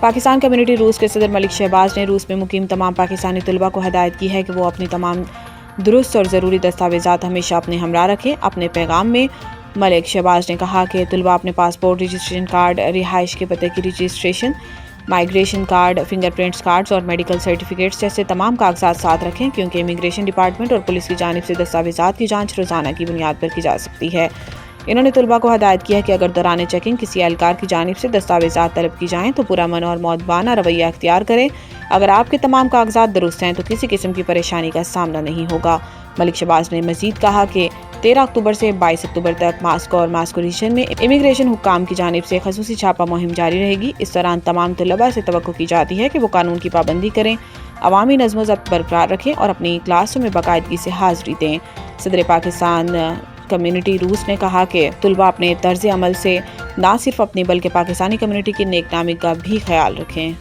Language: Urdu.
پاکستان کمیونٹی روس کے صدر ملک شہباز نے روس میں مقیم تمام پاکستانی طلباء کو ہدایت کی ہے کہ وہ اپنی تمام درست اور ضروری دستاویزات ہمیشہ اپنے ہمراہ رکھیں۔ اپنے پیغام میں ملک شہباز نے کہا کہ طلباء اپنے پاسپورٹ، رجسٹریشن کارڈ، رہائش کے پتے کی registration, migration card, finger prints cards اور میڈیکل سرٹیفکیٹس جیسے تمام کاغذات ساتھ رکھیں، کیونکہ امیگریشن ڈپارٹمنٹ اور پولیس کی جانب سے دستاویزات کی جانچ روزانہ کی بنیاد پر کی جا سکتی ہے۔ انہوں نے طلباء کو ہدایت کی ہے کہ اگر دوران چیکنگ کسی اہلکار کی جانب سے دستاویزات طلب کی جائیں تو پرامن اور مؤدبانہ رویہ اختیار کریں۔ اگر آپ کے تمام کاغذات درست ہیں تو کسی قسم کی پریشانی کا سامنا نہیں ہوگا۔ ملک شہباز نے مزید کہا کہ 13 اکتوبر سے 22 اکتوبر تک ماسکو اور ماسکو ریجن میں امیگریشن حکام کی جانب سے خصوصی چھاپہ مہم جاری رہے گی۔ اس دوران تمام طلباء سے توقع کی جاتی ہے کہ وہ قانون کی پابندی کریں، عوامی نظم و ضبط برقرار رکھیں اور اپنی کلاسوں میں باقاعدگی سے حاضری دیں۔ صدر پاکستان کمیونٹی روس نے کہا کہ طلباء اپنے طرز عمل سے نہ صرف اپنی بلکہ پاکستانی کمیونٹی کی نیک نامی کا بھی خیال رکھیں۔